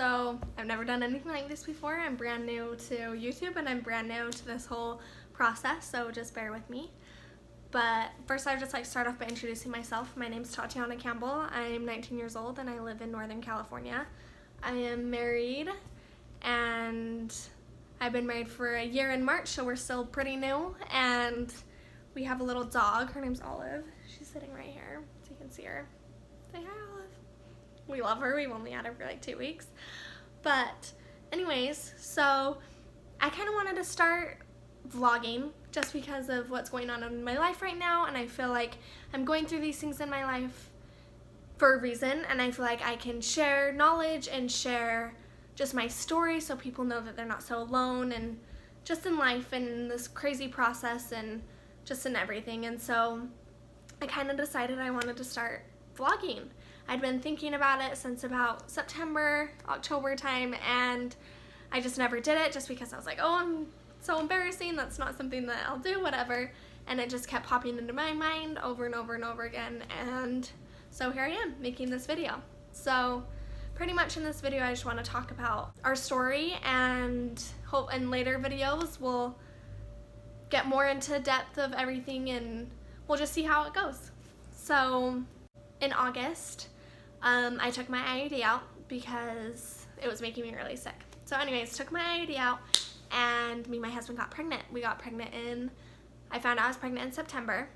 So I've never done anything like this before. I'm brand new to YouTube and I'm brand new to this whole process, so just bear with me. But first I'd just like to start off by introducing myself. My name's Tatiana Campbell. I'm 19 years old and I live in Northern California. I am married and I've been married for a year in March, so we're still pretty new, and we have a little dog. Her name's Olive. She's sitting right here, so you can see her. Say hi, Olive. We love her. We've only had her for like 2 weeks. But anyways, so I kind of wanted to start vlogging just because of what's going on in my life right now, and I feel like I'm going through these things in my life for a reason, and I feel like I can share knowledge and share just my story so people know that they're not so alone, and just in life and in this crazy process and just in everything. And so I kind of decided I wanted to start vlogging. I'd been thinking about it since about September, October time, and I just never did it just because I was like, oh, I'm so embarrassing, that's not something that I'll do, whatever. And it just kept popping into my mind over and over and over again, and so here I am making this video. So pretty much in this video I just want to talk about our story, and hope in later videos we'll get more into depth of everything and we'll just see how it goes. So in August, I took my IUD out because it was making me really sick. So anyways, took my IUD out, and me and my husband got pregnant. We got pregnant I found out I was pregnant in September,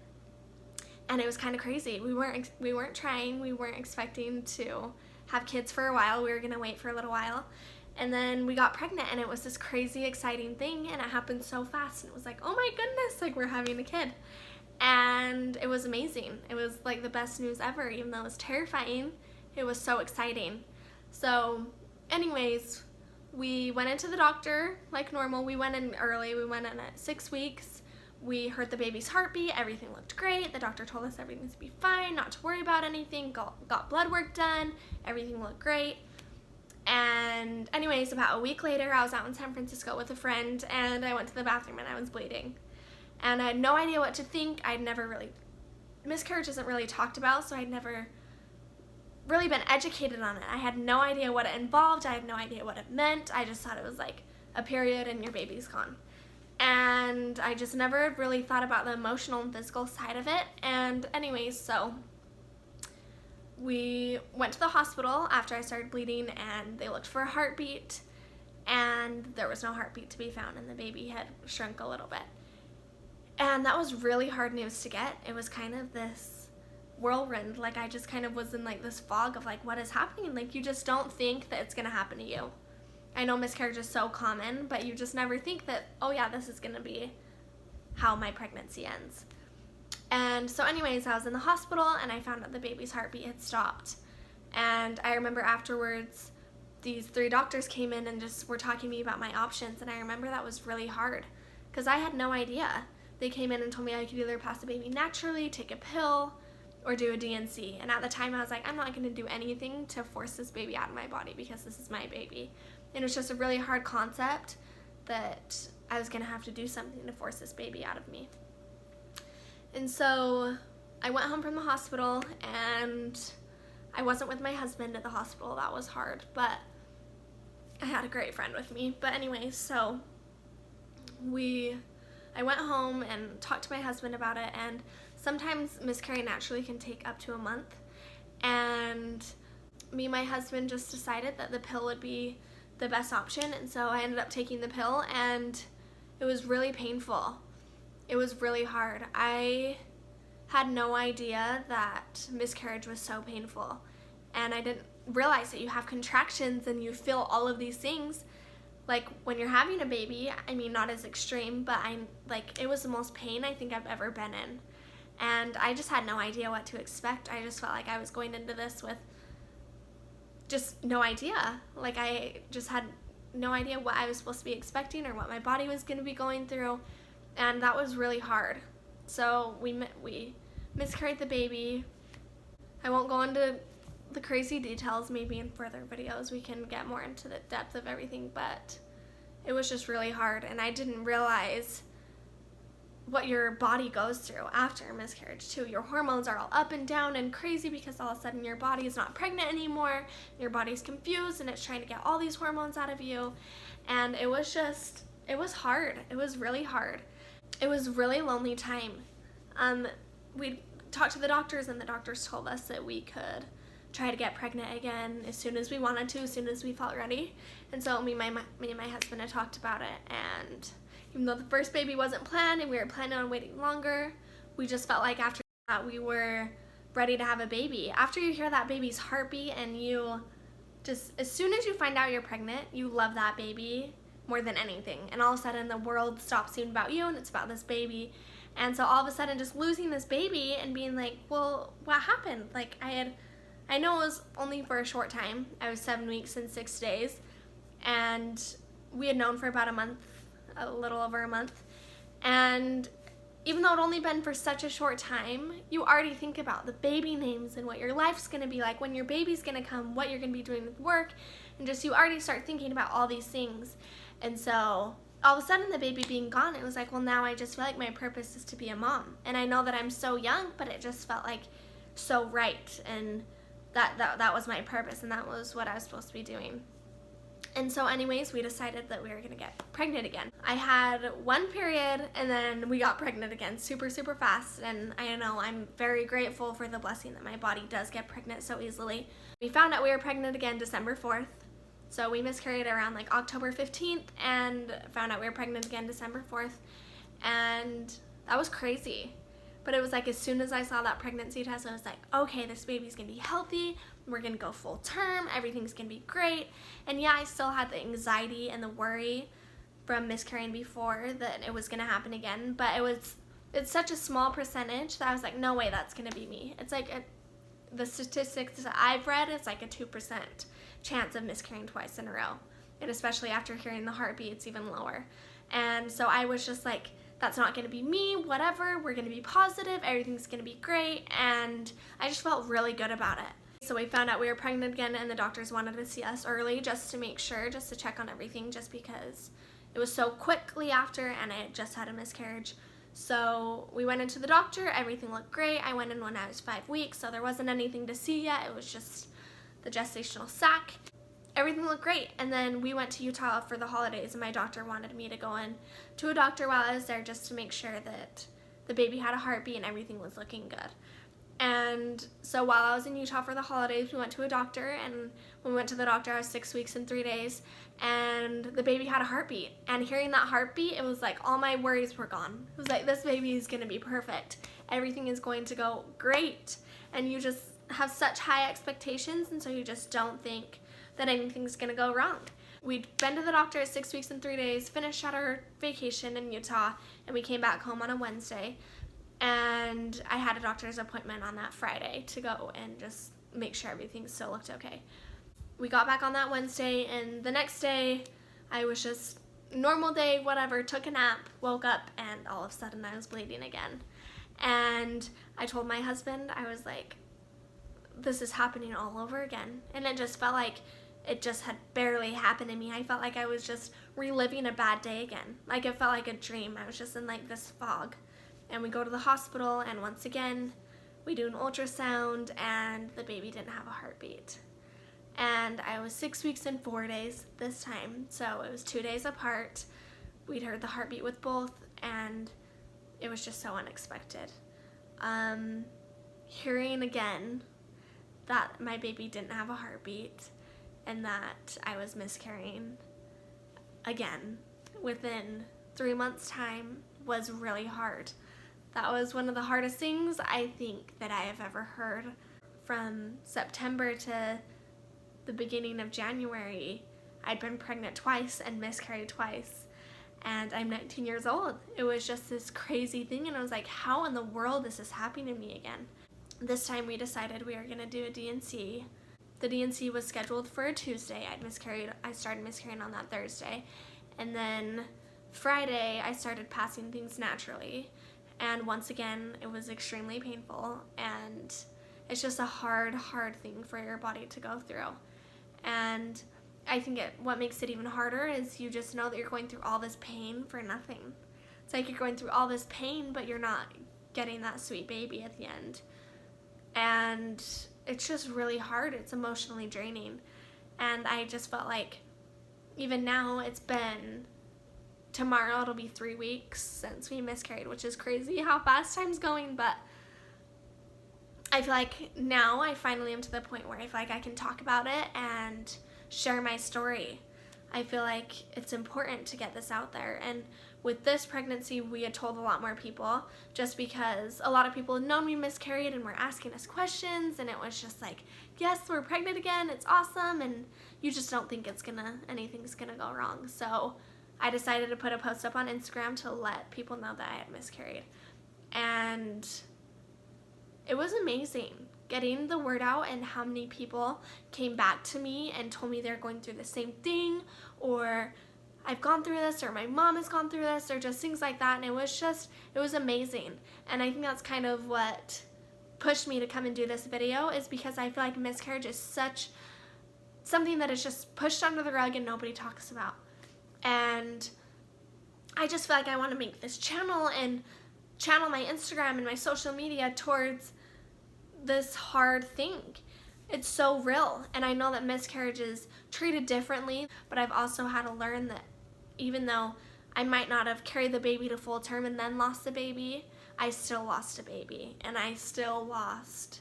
and it was kind of crazy. We weren't trying, we weren't expecting to have kids for a while. We were gonna wait for a little while, and then we got pregnant, and it was this crazy exciting thing, and it happened so fast, and it was like, oh my goodness, like we're having a kid. And it was amazing. It was like the best news ever. Even though it was terrifying, it was so exciting. So anyways, we went into the doctor like normal. We went in early. We went in at 6 weeks. We heard the baby's heartbeat. Everything looked great. The doctor told us everything's to be fine, not to worry about anything. Got blood work done. Everything looked great. And anyways, about a week later, I was out in San Francisco with a friend, and I went to the bathroom and I was bleeding. And I had no idea what to think. Miscarriage isn't really talked about, so I'd never really been educated on it. I had no idea what it involved. I had no idea what it meant. I just thought it was like a period and your baby's gone. And I just never really thought about the emotional and physical side of it. And anyways, so we went to the hospital after I started bleeding, and they looked for a heartbeat, and there was no heartbeat to be found, and the baby had shrunk a little bit. And that was really hard news to get. It was kind of this whirlwind. Like I just kind of was in like this fog of like, what is happening? Like you just don't think that it's gonna happen to you. I know miscarriage is so common, but you just never think that, oh yeah, this is gonna be how my pregnancy ends. And so anyways, I was in the hospital and I found out the baby's heartbeat had stopped. And I remember afterwards, these 3 doctors came in and just were talking to me about my options, and I remember that was really hard because I had no idea. They came in and told me I could either pass the baby naturally, take a pill, or do a DNC. And at the time I was like, I'm not going to do anything to force this baby out of my body because this is my baby. And it was just a really hard concept that I was going to have to do something to force this baby out of me. And so I went home from the hospital, and I wasn't with my husband at the hospital. That was hard, but I had a great friend with me. But anyways, so I went home and talked to my husband about it, and sometimes miscarrying naturally can take up to a month, and me and my husband just decided that the pill would be the best option, and so I ended up taking the pill, and it was really painful. It was really hard. I had no idea that miscarriage was so painful, and I didn't realize that you have contractions and you feel all of these things. Like when you're having a baby, I mean, not as extreme, but it was the most pain I think I've ever been in. And I just had no idea what to expect. I just felt like I was going into this with just no idea. Like I just had no idea what I was supposed to be expecting or what my body was going to be going through. And that was really hard. So we miscarried the baby. I won't go into the crazy details. Maybe in further videos we can get more into the depth of everything, but it was just really hard, and I didn't realize what your body goes through after a miscarriage too. Your hormones are all up and down and crazy because all of a sudden your body is not pregnant anymore. Your body's confused and it's trying to get all these hormones out of you. And it was hard. It was really hard. It was really lonely time. We talked to the doctors and the doctors told us that we could try to get pregnant again as soon as we wanted to, as soon as we felt ready. And so me and my husband had talked about it, and even though the first baby wasn't planned and we were planning on waiting longer, we just felt like after that we were ready to have a baby. After you hear that baby's heartbeat and you just, as soon as you find out you're pregnant, you love that baby more than anything. And all of a sudden the world stops being about you and it's about this baby. And so all of a sudden just losing this baby and being like, well, what happened? Like I know it was only for a short time. I was 7 weeks and 6 days, and we had known for about a month, a little over a month. And even though it only been for such a short time, you already think about the baby names and what your life's gonna be like, when your baby's gonna come, what you're gonna be doing with work, and just you already start thinking about all these things. And so all of a sudden the baby being gone, it was like, well, now I just feel like my purpose is to be a mom. And I know that I'm so young, but it just felt like so right, and that was my purpose, and that was what I was supposed to be doing. And so anyways, we decided that we were gonna get pregnant again. I had one period and then we got pregnant again super fast, and I know I'm very grateful for the blessing that my body does get pregnant so easily. We found out we were pregnant again December 4th. So we miscarried around like October 15th and found out we were pregnant again December 4th, and that was crazy. But it was like as soon as I saw that pregnancy test, I was like, okay, this baby's gonna be healthy, we're gonna go full term, everything's gonna be great. And yeah, I still had the anxiety and the worry from miscarrying before that it was gonna happen again, but it's such a small percentage that I was like, no way that's gonna be me. It's like the statistics that I've read, it's like a 2% chance of miscarrying twice in a row. And especially after hearing the heartbeat, it's even lower. And so I was just like, that's not going to be me, whatever, we're going to be positive, everything's going to be great, and I just felt really good about it. So we found out we were pregnant again, and the doctors wanted to see us early just to make sure, just to check on everything, just because it was so quickly after and I had just had a miscarriage. So we went into the doctor, everything looked great. I went in when I was 5 weeks, so there wasn't anything to see yet, it was just the gestational sac. Everything looked great, and then we went to Utah for the holidays, and my doctor wanted me to go in to a doctor while I was there just to make sure that the baby had a heartbeat and everything was looking good. And so while I was in Utah for the holidays, we went to a doctor, and when we went to the doctor, I was 6 weeks and 3 days, and the baby had a heartbeat. And hearing that heartbeat, it was like all my worries were gone. It was like, this baby is going to be perfect. Everything is going to go great. And you just have such high expectations, and so you just don't think that anything's gonna go wrong. We'd been to the doctor at 6 weeks and 3 days, finished out our vacation in Utah, and we came back home on a Wednesday. And I had a doctor's appointment on that Friday to go and just make sure everything still looked okay. We got back on that Wednesday, and the next day, I was just normal day, whatever, took a nap, woke up, and all of a sudden I was bleeding again. And I told my husband, I was like, this is happening all over again. And it just felt like it just had barely happened to me. I felt like I was just reliving a bad day again. Like it felt like a dream. I was just in like this fog. And we go to the hospital, and once again, we do an ultrasound, and the baby didn't have a heartbeat. And I was 6 weeks and 4 days this time, so it was 2 days apart. We'd heard the heartbeat with both, and it was just so unexpected. Hearing again that my baby didn't have a heartbeat and that I was miscarrying again within 3 months' time was really hard. That was one of the hardest things I think that I have ever heard. From September to the beginning of January, I'd been pregnant twice and miscarried twice, and I'm 19 years old. It was just this crazy thing, and I was like, how in the world is this happening to me again? This time we decided we were going to do a D&C. The D&C was scheduled for a Tuesday. I started miscarrying on that Thursday. And then Friday, I started passing things naturally. And once again, it was extremely painful. And it's just a hard thing for your body to go through. And I think what makes it even harder is you just know that you're going through all this pain for nothing. It's like you're going through all this pain, but you're not getting that sweet baby at the end. And it's just really hard. It's emotionally draining. And I just felt like, even now, tomorrow it'll be 3 weeks since we miscarried, which is crazy how fast time's going, but I feel like now I finally am to the point where I feel like I can talk about it and share my story. I feel like it's important to get this out there, and with this pregnancy we had told a lot more people, just because a lot of people had known we miscarried and were asking us questions, and it was just like, yes, we're pregnant again, it's awesome, and you just don't think anything's gonna go wrong. So I decided to put a post up on Instagram to let people know that I had miscarried, and it was amazing getting the word out and how many people came back to me and told me they're going through the same thing, or I've gone through this, or my mom has gone through this, or just things like that. And it was amazing. And I think that's kind of what pushed me to come and do this video, is because I feel like miscarriage is something that is just pushed under the rug and nobody talks about. And I just feel like I want to make this channel and channel my Instagram and my social media towards this hard thing. It's so real, and I know that miscarriage is treated differently, but I've also had to learn that even though I might not have carried the baby to full term and then lost the baby, I still lost a baby, and I still lost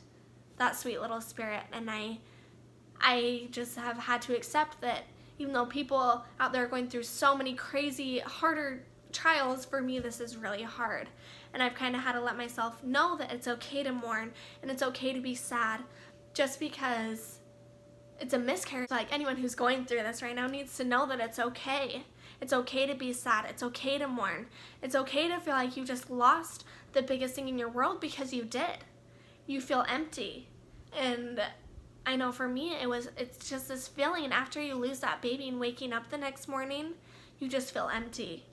that sweet little spirit. And I just have had to accept that even though people out there are going through so many crazy, harder trials, for me this is really hard. And I've kind of had to let myself know that it's okay to mourn and it's okay to be sad, just because it's a miscarriage. Like, anyone who's going through this right now needs to know that it's okay. It's okay to be sad. It's okay to mourn. It's okay to feel like you just lost the biggest thing in your world, because you did. You feel empty. And I know for me it's just this feeling after you lose that baby and waking up the next morning, you just feel empty.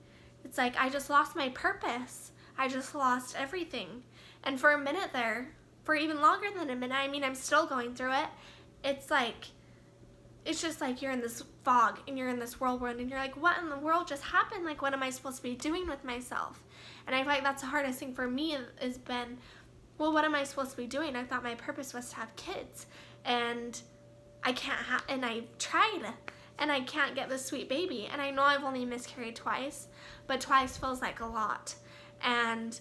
It's like, I just lost my purpose. I just lost everything. And for a minute there, for even longer than a minute, I mean, I'm still going through it. It's just like you're in this fog and you're in this whirlwind and you're like, what in the world just happened? Like, what am I supposed to be doing with myself? And I feel like that's the hardest thing for me, has been, well, what am I supposed to be doing? I thought my purpose was to have kids, and I can't and I tried, and I can't get this sweet baby. And I know I've only miscarried twice, but twice feels like a lot. And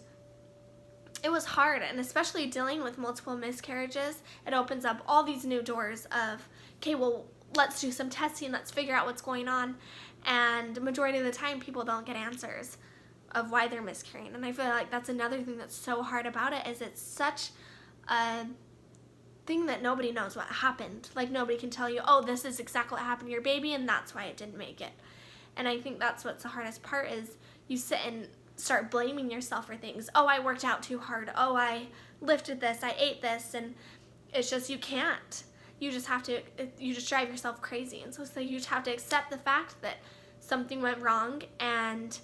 it was hard, and especially dealing with multiple miscarriages, it opens up all these new doors of, okay, well, let's do some testing, let's figure out what's going on. And the majority of the time, people don't get answers of why they're miscarrying. And I feel like that's another thing that's so hard about it, is it's such a thing that nobody knows what happened. Like, nobody can tell you, oh, this is exactly what happened to your baby, and that's why it didn't make it. And I think that's what's the hardest part, is you sit and start blaming yourself for things. Oh, I worked out too hard. Oh, I lifted this, I ate this, and it's just, you can't. You just drive yourself crazy. And so you just have to accept the fact that something went wrong, and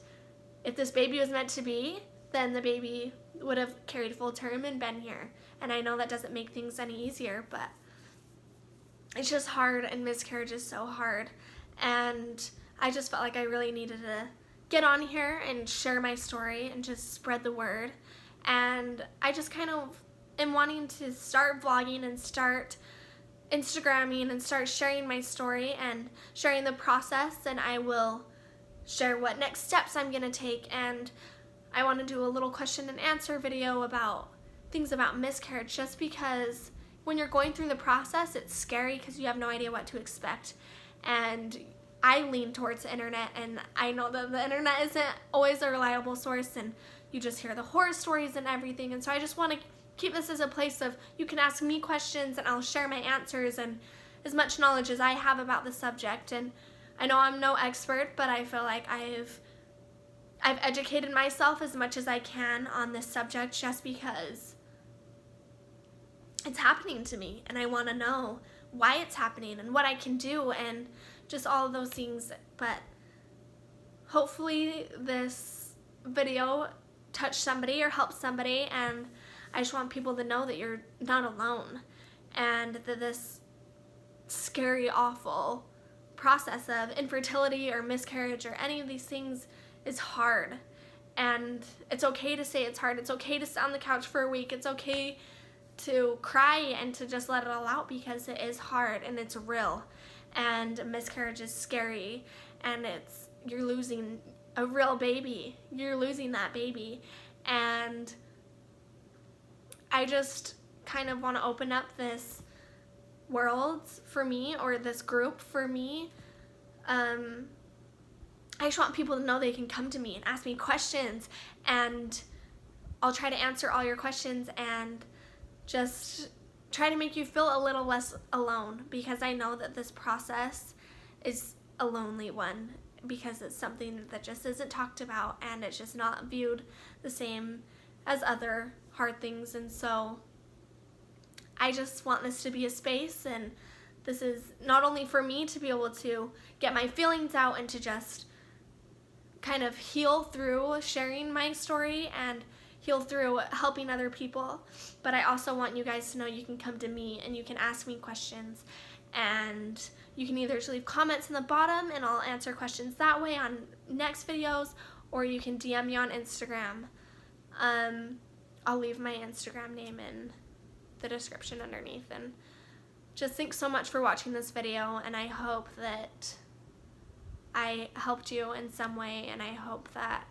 if this baby was meant to be, then the baby would have carried full term and been here. And I know that doesn't make things any easier, but it's just hard, and miscarriage is so hard. And I just felt like I really needed to get on here and share my story and just spread the word. And I just kind of am wanting to start vlogging and start Instagramming and start sharing my story and sharing the process, and I will share what next steps I'm gonna take. And I want to do a little question and answer video about things about miscarriage, just because when you're going through the process, it's scary because you have no idea what to expect. And I lean towards the internet, and I know that the internet isn't always a reliable source, and you just hear the horror stories and everything. And so I just want to keep this as a place of, you can ask me questions and I'll share my answers and as much knowledge as I have about the subject. And I know I'm no expert, but I feel like I've educated myself as much as I can on this subject, just because it's happening to me and I want to know why it's happening and what I can do and just all of those things. But hopefully this video touched somebody or helped somebody, and I just want people to know that you're not alone, and that this scary, awful process of infertility or miscarriage or any of these things is hard. And it's okay to say it's hard. It's okay to sit on the couch for a week. It's okay to cry and to just let it all out, because it is hard and it's real. And miscarriage is scary, and you're losing a real baby. You're losing that baby. And I just kind of want to open up this world for me, or this group for me. I just want people to know they can come to me and ask me questions, and I'll try to answer all your questions and just try to make you feel a little less alone, because I know that this process is a lonely one, because it's something that just isn't talked about, and it's just not viewed the same as other hard things. And so I just want this to be a space, and this is not only for me to be able to get my feelings out and to just kind of heal through sharing my story and heal through helping other people, but I also want you guys to know you can come to me and you can ask me questions, and you can either just leave comments in the bottom and I'll answer questions that way on next videos, or you can DM me on Instagram. I'll leave my Instagram name in the description underneath. And just thanks so much for watching this video, and I hope that I helped you in some way, and I hope that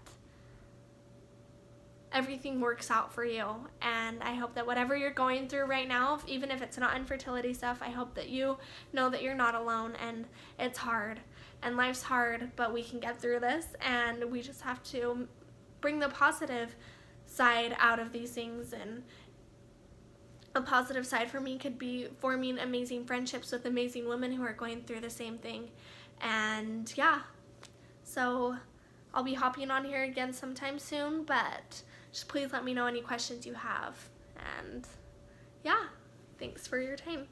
everything works out for you. And I hope that whatever you're going through right now, even if it's not infertility stuff, I hope that you know that you're not alone, and it's hard and life's hard, but we can get through this, and we just have to bring the positive side out of these things. And a positive side for me could be forming amazing friendships with amazing women who are going through the same thing. And yeah, so I'll be hopping on here again sometime soon, but just please let me know any questions you have. And yeah, thanks for your time.